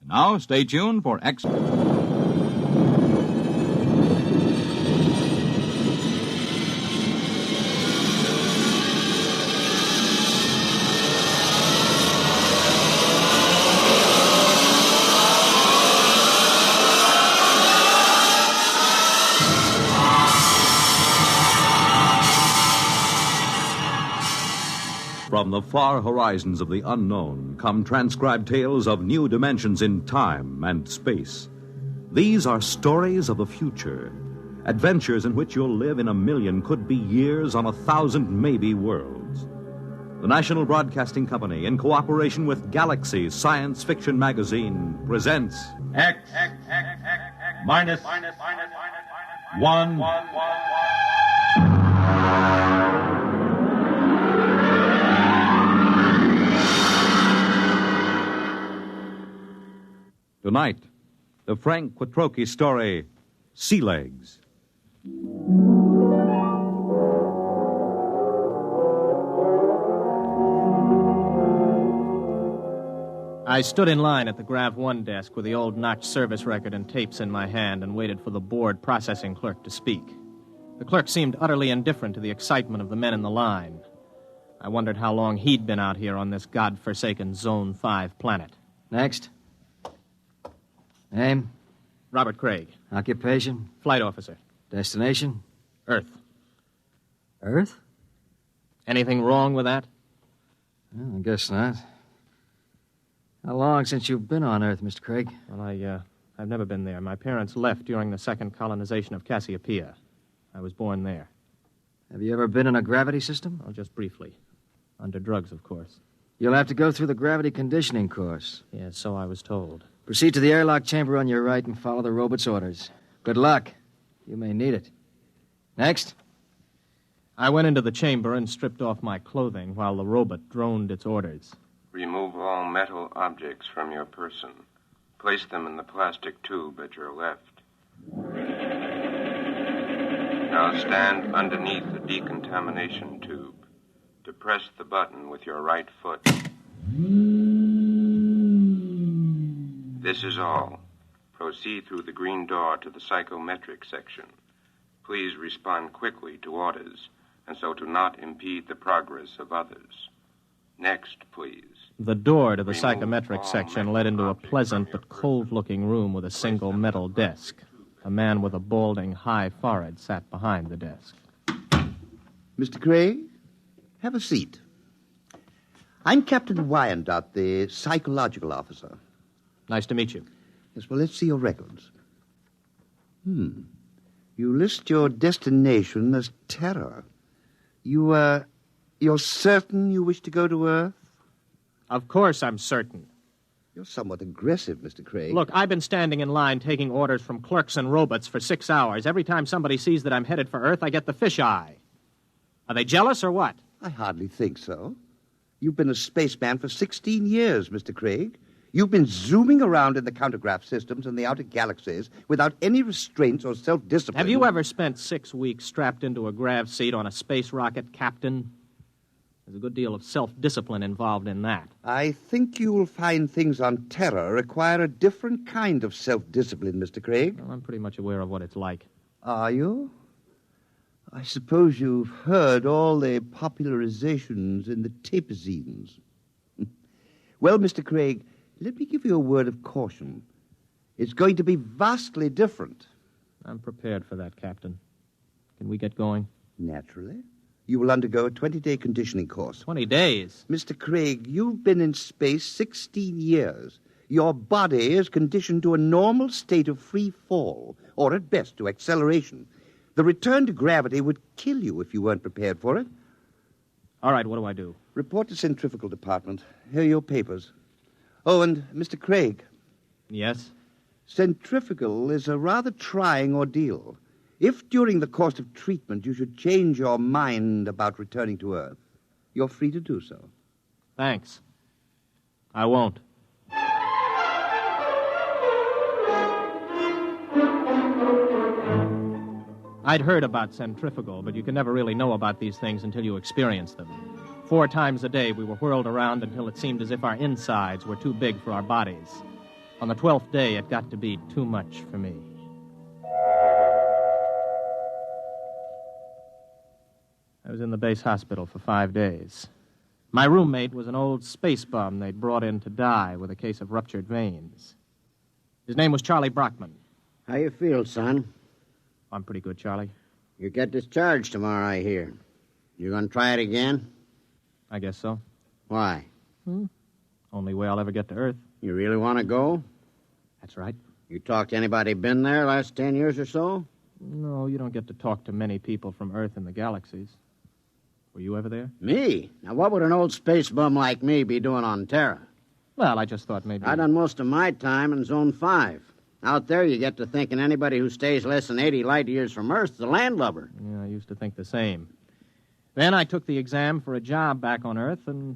Now, stay tuned for From the far horizons of the unknown come transcribed tales of new dimensions in time and space. These are stories of the future, adventures in which you'll live in 1,000,000 could-be years on 1,000 maybe worlds. The National Broadcasting Company, in cooperation with Galaxy Science Fiction Magazine, presents X minus 1. Tonight, the Frank Quattrocchi story, Sea Legs. I stood in line at the Grav 1 desk with the old notch service record and tapes in my hand and waited for the board processing clerk to speak. The clerk seemed utterly indifferent to the excitement of the men in the line. I wondered how long he'd been out here on this godforsaken Zone 5 planet. Next. Name? Robert Craig. Occupation? Flight officer. Destination? Earth. Earth? Anything wrong with that? Well, I guess not. How long since you've been on Earth, Mr. Craig? Well, I've never been there. My parents left during the second colonization of Cassiopeia. I was born there. Have you ever been in a gravity system? Oh, just briefly. Under drugs, of course. You'll have to go through the gravity conditioning course. Yes, so I was told. Proceed to the airlock chamber on your right and follow the robot's orders. Good luck. You may need it. Next. I went into the chamber and stripped off my clothing while the robot droned its orders. Remove all metal objects from your person. Place them in the plastic tube at your left. Now stand underneath the decontamination tube. Depress the button with your right foot. This is all. Proceed through the green door to the psychometric section. Please respond quickly to orders, and so to not impede the progress of others. Next, please. The door to the psychometric section led into a pleasant but cold-looking room with a single metal desk. A man with a balding, high forehead sat behind the desk. Mr. Craig, have a seat. I'm Captain Wyandotte, the psychological officer. Nice to meet you. Yes, well, let's see your records. You list your destination as Terra. You're certain you wish to go to Earth? Of course I'm certain. You're somewhat aggressive, Mr. Craig. Look, I've been standing in line taking orders from clerks and robots for 6 hours. Every time somebody sees that I'm headed for Earth, I get the fisheye. Are they jealous or what? I hardly think so. You've been a spaceman for 16 years, Mr. Craig. You've been zooming around in the countergraph systems in the outer galaxies without any restraints or self-discipline. Have you ever spent 6 weeks strapped into a grav seat on a space rocket, Captain? There's a good deal of self-discipline involved in that. I think you will find things on Terra require a different kind of self-discipline, Mr. Craig. Well, I'm pretty much aware of what it's like. Are you? I suppose you've heard all the popularizations in the tapezines. Well, Mr. Craig, let me give you a word of caution. It's going to be vastly different. I'm prepared for that, Captain. Can we get going? Naturally. You will undergo a 20-day conditioning course. 20 days? Mr. Craig, you've been in space 16 years. Your body is conditioned to a normal state of free fall, or at best to acceleration. The return to gravity would kill you if you weren't prepared for it. All right, what do I do? Report to Centrifugal Department. Here are your papers. Oh, and Mr. Craig. Yes? Centrifugal is a rather trying ordeal. If during the course of treatment you should change your mind about returning to Earth, you're free to do so. Thanks. I won't. I'd heard about centrifugal, but you can never really know about these things until you experience them. 4 times a day we were whirled around until it seemed as if our insides were too big for our bodies. On the 12th day, it got to be too much for me. I was in the base hospital for 5 days. My roommate was an old space bum they'd brought in to die with a case of ruptured veins. His name was Charlie Brockman. How you feel, son? I'm pretty good, Charlie. You get discharged tomorrow, I hear. You gonna try it again? I guess so. Why? Only way I'll ever get to Earth. You really want to go? That's right. You talked to anybody been there last 10 years or so? No, you don't get to talk to many people from Earth in the galaxies. Were you ever there? Me? Now, what would an old space bum like me be doing on Terra? Well, I just thought maybe... I done most of my time in Zone 5. Out there, you get to thinking anybody who stays less than 80 light years from Earth is a landlubber. Yeah, I used to think the same. Then I took the exam for a job back on Earth, and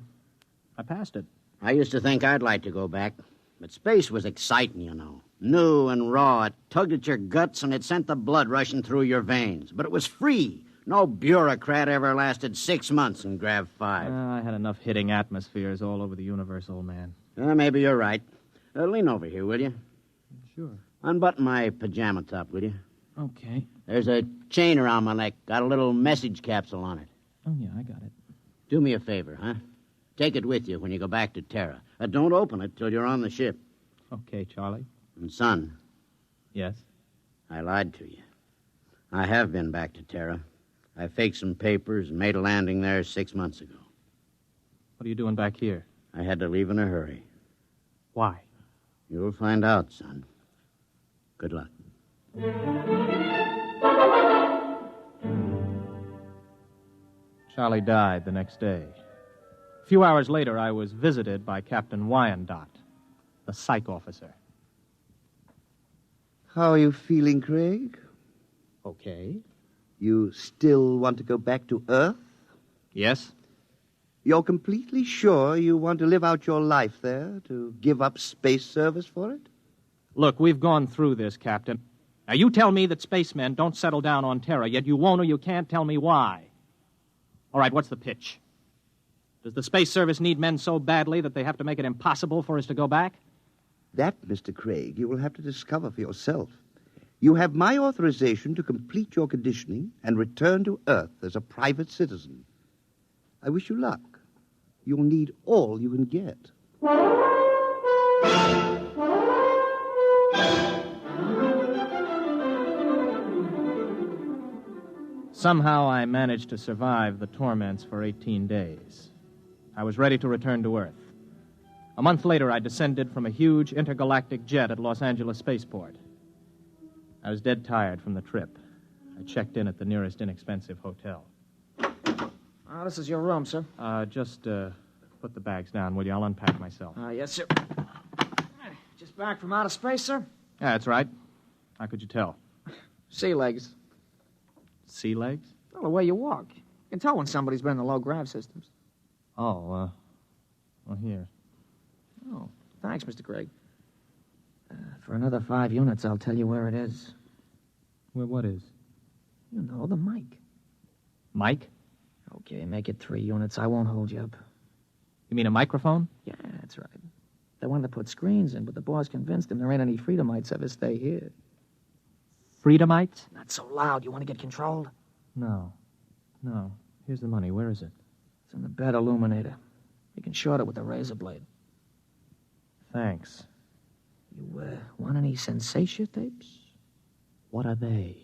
I passed it. I used to think I'd like to go back. But space was exciting, you know. New and raw. It tugged at your guts, and it sent the blood rushing through your veins. But it was free. No bureaucrat ever lasted 6 months in Grav 5. I had enough hitting atmospheres all over the universe, old man. Maybe you're right. Lean over here, will you? Sure. Unbutton my pajama top, will you? Okay. There's a chain around my neck. Got a little message capsule on it. Oh, yeah, I got it. Do me a favor, huh? Take it with you when you go back to Terra. Don't open it till you're on the ship. Okay, Charlie. And, son. Yes? I lied to you. I have been back to Terra. I faked some papers and made a landing there 6 months ago. What are you doing back here? I had to leave in a hurry. Why? You'll find out, son. Good luck. Charlie died the next day. A few hours later, I was visited by Captain Wyandotte, the psych officer. How are you feeling, Craig? Okay. You still want to go back to Earth? Yes? You're completely sure you want to live out your life there, to give up space service for it? Look, we've gone through this, Captain. Now, you tell me that spacemen don't settle down on Terra, yet you won't or you can't tell me why. All right, what's the pitch? Does the Space Service need men so badly that they have to make it impossible for us to go back? That, Mr. Craig, you will have to discover for yourself. You have my authorization to complete your conditioning and return to Earth as a private citizen. I wish you luck. You'll need all you can get. Somehow I managed to survive the torments for 18 days. I was ready to return to Earth. A month later, I descended from a huge intergalactic jet at Los Angeles Spaceport. I was dead tired from the trip. I checked in at the nearest inexpensive hotel. This is your room, sir. Just put the bags down, will you? I'll unpack myself. Yes, sir. Just back from outer space, sir? Yeah, that's right. How could you tell? Sea legs. Sea legs? Well, the way you walk. You can tell when somebody's been in the low-grav systems. Oh, well, here. Oh, thanks, Mr. Craig. For another 5 units, I'll tell you where it is. Where what is? You know, the mic. Mike? Okay, make it 3 units. I won't hold you up. You mean a microphone? Yeah, that's right. They wanted to put screens in, but the boss convinced him there ain't any Freedomites ever stay here. Freedomites? Not so loud. You want to get controlled? No. Here's the money. Where is it? It's in the bed illuminator. You can short it with a razor blade. Thanks. You, want any sensation tapes? What are they?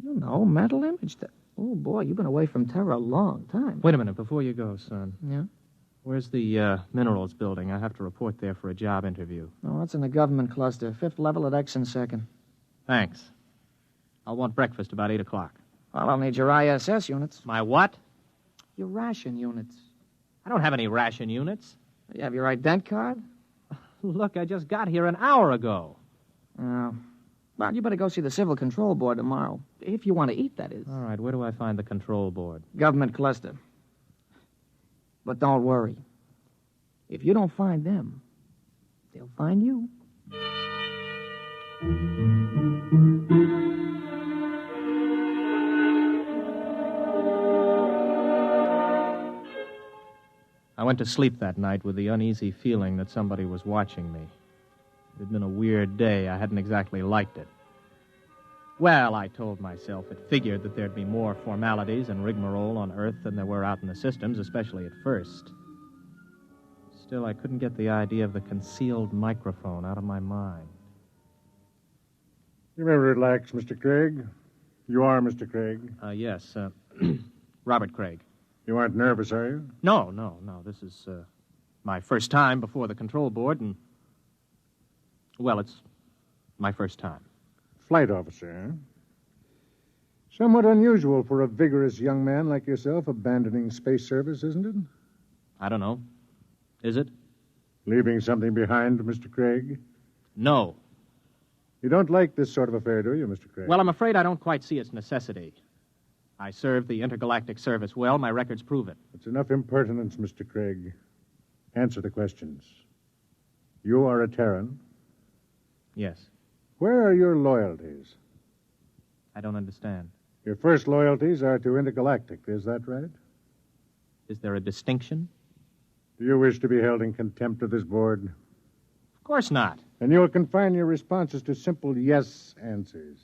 You know, mental image. Oh, boy, you've been away from Terra a long time. Wait a minute, before you go, son. Yeah? Where's the minerals building? I have to report there for a job interview. Oh, it's in the government cluster. 5th level at X and 2nd. Thanks. I'll want breakfast about 8 o'clock. Well, I'll need your ISS units. My what? Your ration units. I don't have any ration units. You have your ident card? Look, I just got here an hour ago. Oh. Well, you better go see the Civil Control Board tomorrow. If you want to eat, that is. All right, where do I find the control board? Government cluster. But don't worry. If you don't find them, they'll find you. I went to sleep that night with the uneasy feeling that somebody was watching me. It had been a weird day. I hadn't exactly liked it. Well, I told myself it figured that there'd be more formalities and rigmarole on Earth than there were out in the systems, especially at first. Still, I couldn't get the idea of the concealed microphone out of my mind. You may relax, Mr. Craig. You are Mr. Craig. Yes, Robert Craig. You aren't nervous, are you? No. This is my first time before the control board, and, well, it's my first time. Flight officer, huh? Somewhat unusual for a vigorous young man like yourself abandoning space service, isn't it? I don't know. Is it? Leaving something behind, Mr. Craig? No. You don't like this sort of affair, do you, Mr. Craig? Well, I'm afraid I don't quite see its necessity. I served the intergalactic service well. My records prove it. It's enough impertinence, Mr. Craig. Answer the questions. You are a Terran. Yes. Where are your loyalties? I don't understand. Your first loyalties are to intergalactic, is that right? Is there a distinction? Do you wish to be held in contempt of this board? Of course not. And you will confine your responses to simple yes answers.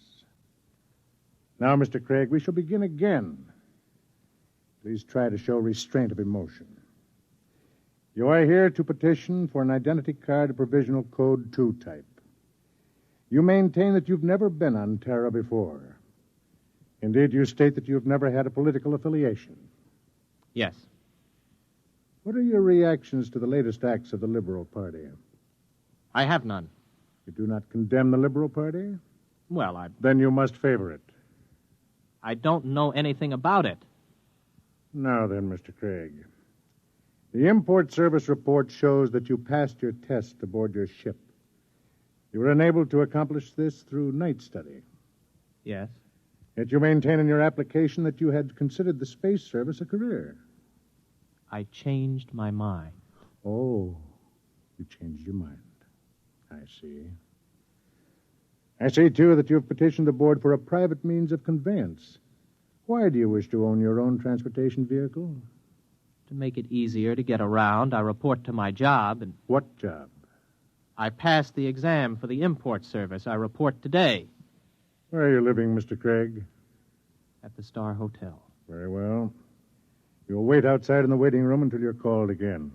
Now, Mr. Craig, we shall begin again. Please try to show restraint of emotion. You are here to petition for an identity card of provisional code 2 type. You maintain that you've never been on Terra before. Indeed, you state that you've never had a political affiliation. Yes. What are your reactions to the latest acts of the Liberal Party? I have none. You do not condemn the Liberal Party? Well, Then you must favor it. I don't know anything about it. Now then, Mr. Craig. The import service report shows that you passed your test aboard your ship. You were unable to accomplish this through night study. Yes. Yet you maintain in your application that you had considered the space service a career. I changed my mind. Oh, you changed your mind. I see. I see, too, that you've petitioned the board for a private means of conveyance. Why do you wish to own your own transportation vehicle? To make it easier to get around, I report to my job, and What job? I passed the exam for the import service. I report today Where are you living, Mr. Craig? at the Star Hotel. Very well. You'll wait outside in the waiting room until you're called again.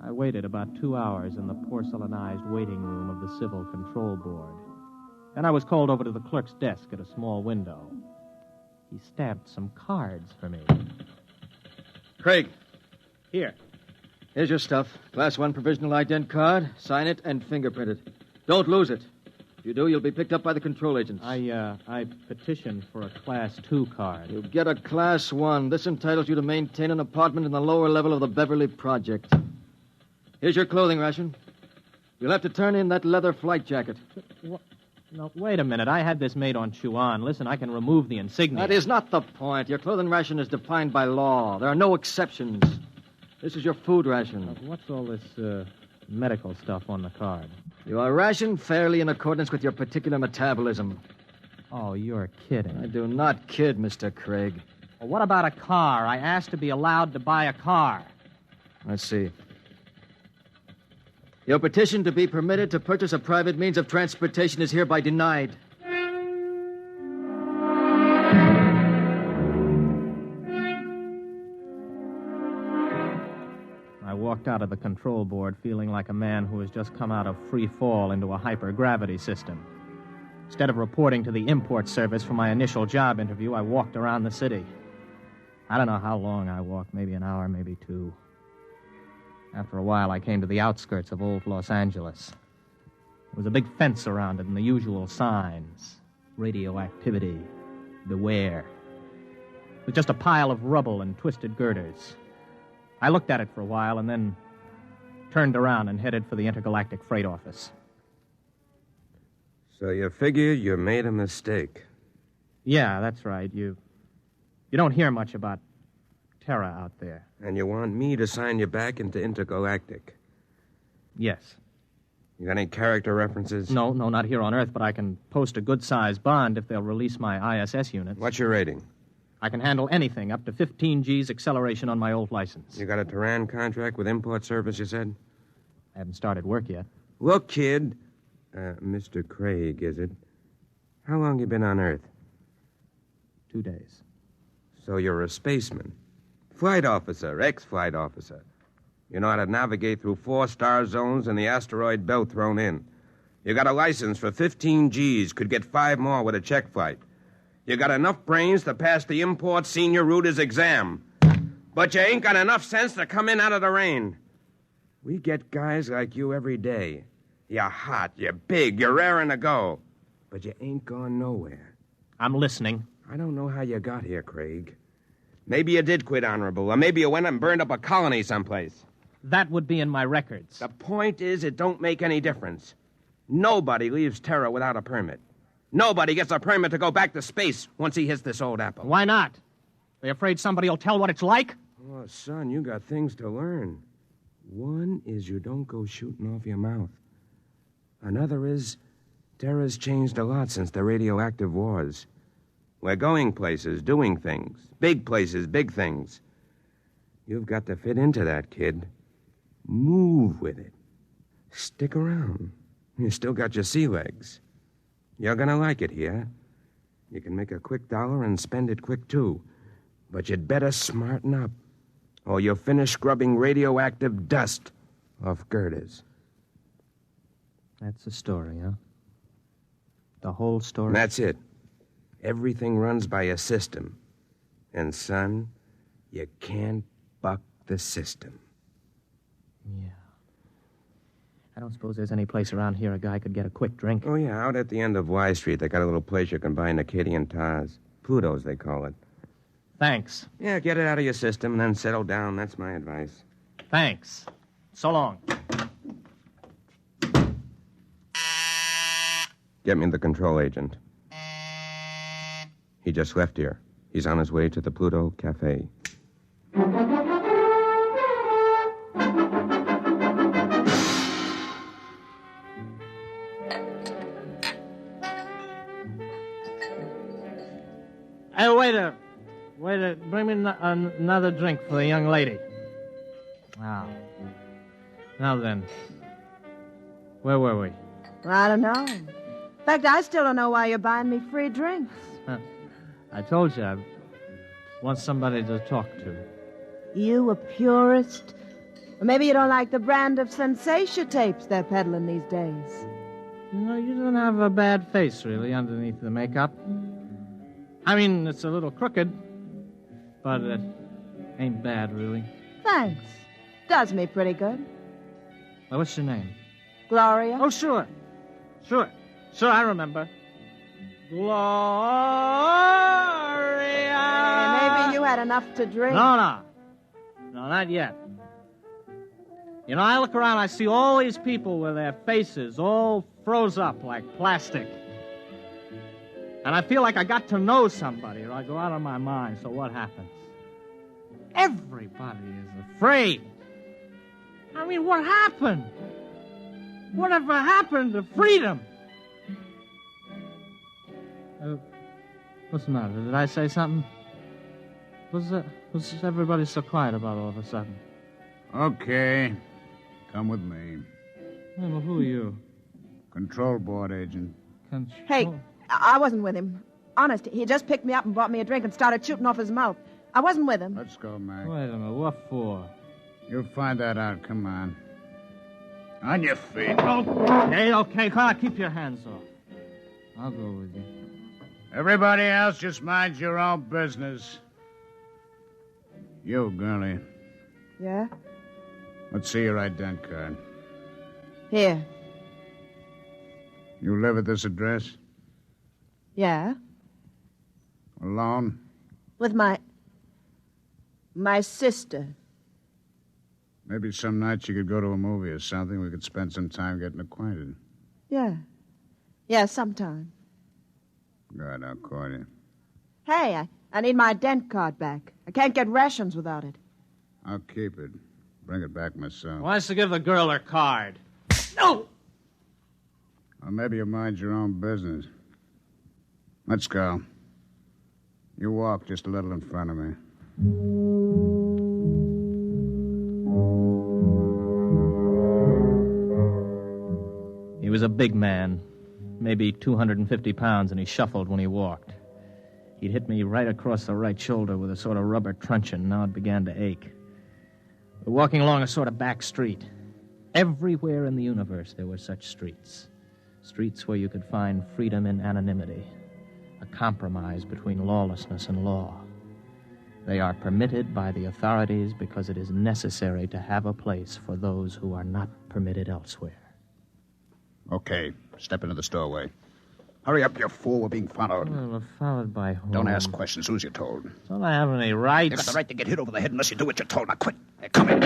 I waited about 2 hours in the porcelainized waiting room of the Civil Control Board. Then I was called over to the clerk's desk at a small window. He stamped some cards for me. Craig, Here. here's your stuff. Class 1 provisional ident card. Sign it and fingerprint it. Don't lose it. If you do, you'll be picked up by the control agents. I petitioned for a Class 2 card. You'll get a Class 1. This entitles you to maintain an apartment in the lower level of the Beverly Project. Here's your clothing ration. You'll have to turn in that leather flight jacket. No, wait a minute. I had this made on Chuan. Listen, I can remove the insignia. That is not the point. Your clothing ration is defined by law. There are no exceptions. This is your food ration. What's all this medical stuff on the card? You are rationed fairly in accordance with your particular metabolism. Oh, you're kidding. I do not kid, Mr. Craig. Well, what about a car? I asked to be allowed to buy a car. Let's see. Your petition to be permitted to purchase a private means of transportation is hereby denied. I walked out of the control board feeling like a man who has just come out of free fall into a hypergravity system. Instead of reporting to the import service for my initial job interview, I walked around the city. I don't know how long I walked, maybe an hour, maybe 2. After a while, I came to the outskirts of old Los Angeles. There was a big fence around it and the usual signs. Radioactivity. Beware. It was just a pile of rubble and twisted girders. I looked at it for a while and then turned around and headed for the intergalactic freight office. So you figure you made a mistake. Yeah, that's right. You don't hear much about Terra out there. And you want me to sign you back into intergalactic. Yes. You got any character references? No, not here on Earth, but I can post a good-sized bond if they'll release my ISS units. What's your rating? I can handle anything up to 15 G's acceleration on my old license. You got a Tehran contract with import service, you said? I haven't started work yet. Look, kid. Mr. Craig, is it? How long you been on Earth? 2 days. So you're a spaceman. Flight officer, ex-flight officer. You know how to navigate through 4-star zones and the asteroid belt thrown in. You got a license for 15 G's, could get 5 more with a check flight. You got enough brains to pass the import senior router's exam. But you ain't got enough sense to come in out of the rain. We get guys like you every day. You're hot, you're big, you're raring to go. But you ain't gone nowhere. I'm listening. I don't know how you got here, Craig. Maybe you did quit honorable, or maybe you went and burned up a colony someplace. That would be in my records. The point is, it don't make any difference. Nobody leaves Terra without a permit. Nobody gets a permit to go back to space once he hits this old apple. Why not? They afraid somebody will tell what it's like? Oh, son, you got things to learn. One is you don't go shooting off your mouth. Another is Terra's changed a lot since the radioactive wars. We're going places, doing things. Big places, big things. You've got to fit into that, kid. Move with it. Stick around. You still got your sea legs. You're gonna like it here. You can make a quick dollar and spend it quick, too. But you'd better smarten up, or you'll finish scrubbing radioactive dust off girders. That's the story, huh? The whole story? That's it. Everything runs by a system. And, son, you can't buck the system. Yeah. I don't suppose there's any place around here a guy could get a quick drink. Oh, yeah, out at the end of Y Street, they got a little place you can buy Acadian tars. Pluto's, they call it. Thanks. Yeah, get it out of your system and then settle down. That's my advice. Thanks. So long. Get me the control agent. He just left here. He's on his way to the Pluto Cafe. Hey, waiter, bring me another drink for the young lady. Now then, where were we? I don't know. In fact, I still don't know why you're buying me free drinks. I told you I want somebody to talk to. You a purist? Or maybe you don't like the brand of sensation tapes they're peddling these days. You know, you don't have a bad face, really, underneath the makeup. I mean, it's a little crooked, but it ain't bad, really. Thanks. Does me pretty good. Well, what's your name? Gloria? Oh, sure, I remember. Gloria! Maybe you had enough to drink. No, not yet. You know, I look around, I see all these people with their faces all froze up like plastic. And I feel like I got to know somebody, or I go out of my mind. So what happens? Everybody is afraid. I mean, what happened? Whatever happened to freedom? What's the matter? Did I say something? What's everybody so quiet about all of a sudden? Okay. Come with me. Hey, well, who are you? Control board agent. Hey, I wasn't with him. Honest, he just picked me up and bought me a drink and started shooting off his mouth. I wasn't with him. Let's go, Mac. Wait a minute, what for? You'll find that out. Come on. On your feet. Okay, come on, keep your hands off. I'll go with you. Everybody else, just mind your own business. You, girlie. Yeah? Let's see your ident card. Here. You live at this address? Yeah? Alone? With my sister. Maybe some nights you could go to a movie or something. We could spend some time getting acquainted. Yeah. Yeah, sometime. Good, I'll call you. Hey, I need my ident card back. I can't get rations without it. I'll keep it. Bring it back myself. Wants to give the girl her card. No! Or maybe you mind your own business. Let's go. You walk just a little in front of me. He was a big man, maybe 250 pounds, and he shuffled when he walked. He'd hit me right across the right shoulder with a sort of rubber truncheon. Now it began to ache. We're walking along a sort of back street. Everywhere in the universe there were such streets. Streets where you could find freedom in anonymity, a compromise between lawlessness and law. They are permitted by the authorities because it is necessary to have a place for those who are not permitted elsewhere. Okay, step into the doorway. Hurry up, you fool. We're being followed. Well, we're followed by whom? Don't ask questions. Who's you told? Don't I have any rights? You got the right to get hit over the head unless you do what you're told. Now quit. Hey, come in.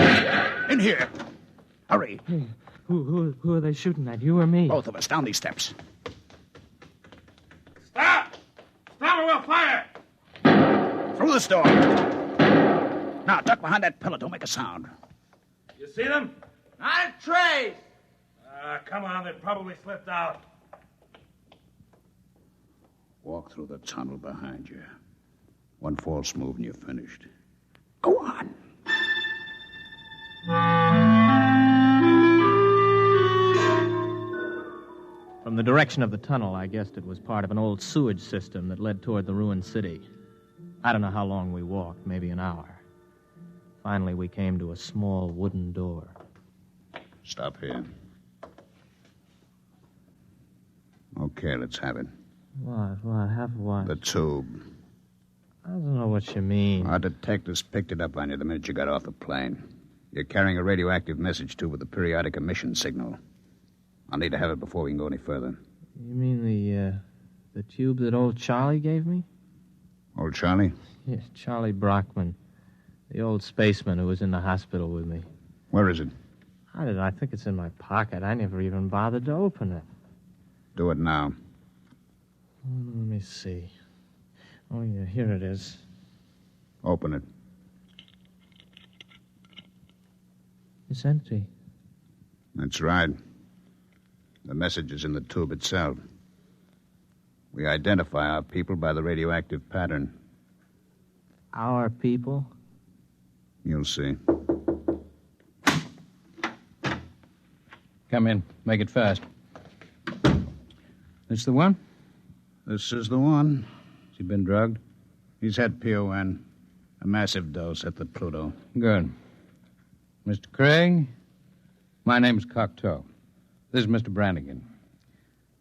In here. Hurry. Hey, who are they shooting at, you or me? Both of us. Down these steps. Stop! Stop or we'll fire! Through this door. Now, duck behind that pillar. Don't make a sound. You see them? Not a trace! Come on, they probably slipped out. Walk through the tunnel behind you. One false move and you're finished. Go on. From the direction of the tunnel, I guessed it was part of an old sewage system that led toward the ruined city. I don't know how long we walked, maybe an hour. Finally, we came to a small wooden door. Stop here. Okay, let's have it. What? Have what? The tube. I don't know what you mean. Our detectives picked it up on you the minute you got off the plane. You're carrying a radioactive message tube with a periodic emission signal. I'll need to have it before we can go any further. You mean the tube that old Charlie gave me? Old Charlie? Yeah, Charlie Brockman. The old spaceman who was in the hospital with me. Where is it? I think it's in my pocket. I never even bothered to open it. Do it now. Let me see. Oh, yeah, here it is. Open it. It's empty. That's right. The message is in the tube itself. We identify our people by the radioactive pattern. Our people? You'll see. Come in. Make it fast. This the one? This is the one. Has he been drugged? He's had PON. A massive dose at the Pluto. Good. Mr. Craig, my name's Cocteau. This is Mr. Brannigan.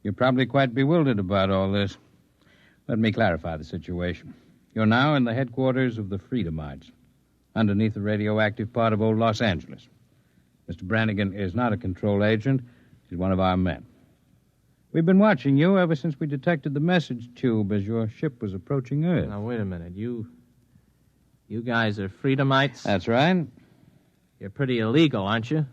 You're probably quite bewildered about all this. Let me clarify the situation. You're now in the headquarters of the Freedomites, underneath the radioactive part of old Los Angeles. Mr. Brannigan is not a control agent. He's one of our men. We've been watching you ever since we detected the message tube as your ship was approaching Earth. Now, wait a minute. You guys are Freedomites? That's right. You're pretty illegal, aren't you?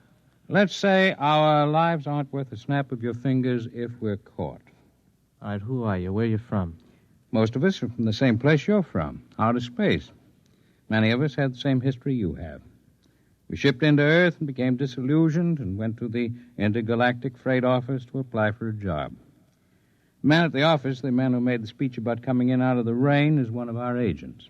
Let's say our lives aren't worth a snap of your fingers if we're caught. All right, who are you? Where are you from? Most of us are from the same place you're from, outer space. Many of us had the same history you have. We shipped into Earth and became disillusioned and went to the intergalactic freight office to apply for a job. The man at the office, the man who made the speech about coming in out of the rain, is one of our agents.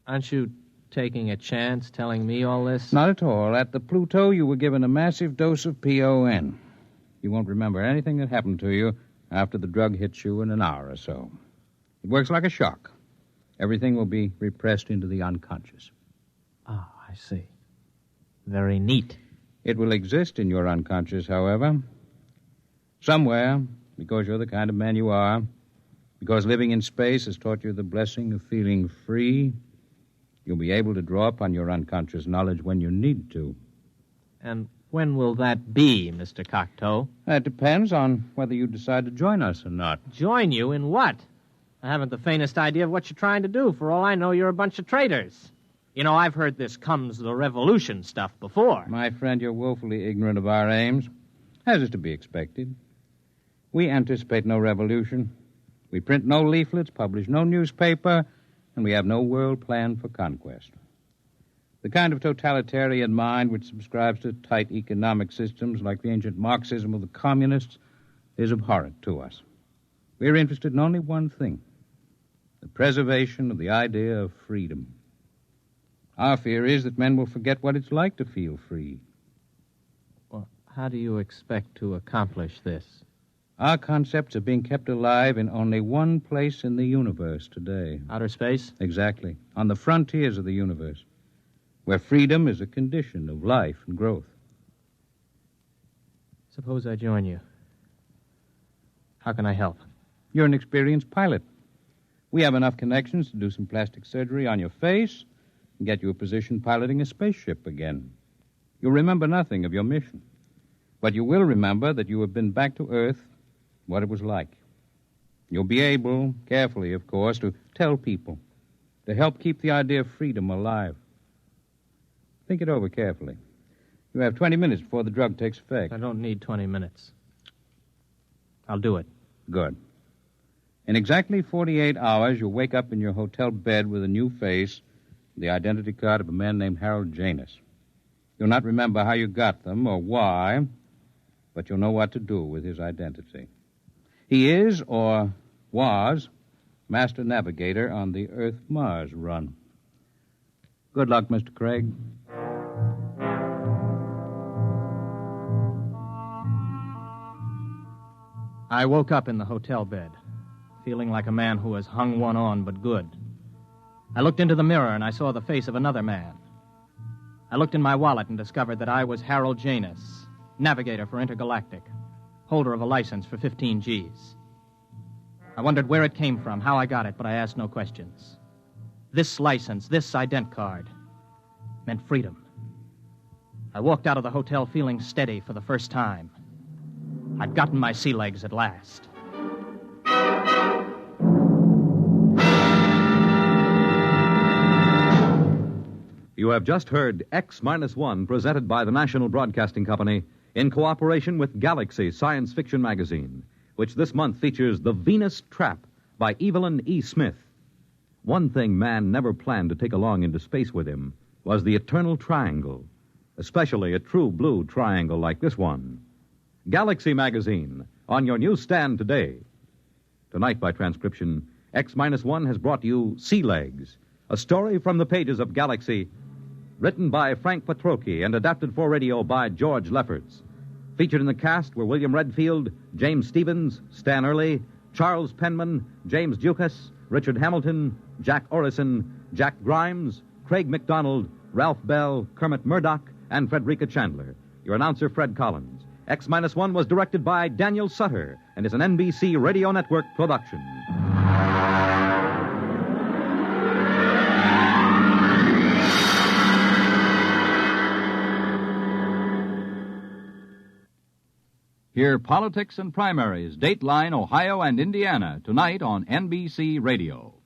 Aren't you taking a chance telling me all this? Not at all. At the Pluto, you were given a massive dose of PON. You won't remember anything that happened to you after the drug hits you in an hour or so. It works like a shock. Everything will be repressed into the unconscious. Oh, I see. Very neat. It will exist in your unconscious, however. Somewhere, because you're the kind of man you are, because living in space has taught you the blessing of feeling free, you'll be able to draw upon your unconscious knowledge when you need to. And when will that be, Mr. Cocteau? That depends on whether you decide to join us or not. Join you in what? I haven't the faintest idea of what you're trying to do. For all I know, you're a bunch of traitors. You know, I've heard this comes the revolution stuff before. My friend, you're woefully ignorant of our aims, as is to be expected. We anticipate no revolution. We print no leaflets, publish no newspaper, and we have no world plan for conquest. The kind of totalitarian mind which subscribes to tight economic systems like the ancient Marxism of the communists is abhorrent to us. We're interested in only one thing: the preservation of the idea of freedom. Our fear is that men will forget what it's like to feel free. Well, how do you expect to accomplish this? Our concepts are being kept alive in only one place in the universe today. Outer space? Exactly. On the frontiers of the universe, where freedom is a condition of life and growth. Suppose I join you. How can I help? You're an experienced pilot. We have enough connections to do some plastic surgery on your face and get you a position piloting a spaceship again. You'll remember nothing of your mission, but you will remember that you have been back to Earth, what it was like. You'll be able, carefully, of course, to tell people, to help keep the idea of freedom alive. Think it over carefully. You have 20 minutes before the drug takes effect. I don't need 20 minutes. I'll do it. Good. In exactly 48 hours, you'll wake up in your hotel bed with a new face, the identity card of a man named Harold Janus. You'll not remember how you got them or why, but you'll know what to do with his identity. He is, or was, master navigator on the Earth-Mars run. Good luck, Mr. Craig. I woke up in the hotel bed, feeling like a man who has hung one on but good. I looked into the mirror and I saw the face of another man. I looked in my wallet and discovered that I was Harold Janus, navigator for Intergalactic, holder of a license for 15 Gs. I wondered where it came from, how I got it, but I asked no questions. This license, this ident card, meant freedom. I walked out of the hotel feeling steady for the first time. I'd gotten my sea legs at last. You have just heard X-1, presented by the National Broadcasting Company in cooperation with Galaxy Science Fiction Magazine, which this month features The Venus Trap by Evelyn E. Smith. One thing man never planned to take along into space with him was the eternal triangle, especially a true blue triangle like this one. Galaxy Magazine, on your newsstand today. Tonight, by transcription, X-1 has brought you Sea Legs, a story from the pages of Galaxy, written by Frank Petrocchi and adapted for radio by George Lefferts. Featured in the cast were William Redfield, James Stevens, Stan Early, Charles Penman, James Dukas, Richard Hamilton, Jack Orison, Jack Grimes, Craig McDonald, Ralph Bell, Kermit Murdoch, and Frederica Chandler. Your announcer, Fred Collins. X-1 was directed by Daniel Sutter and is an NBC Radio Network production. Hear Politics and Primaries, Dateline, Ohio, and Indiana tonight on NBC Radio.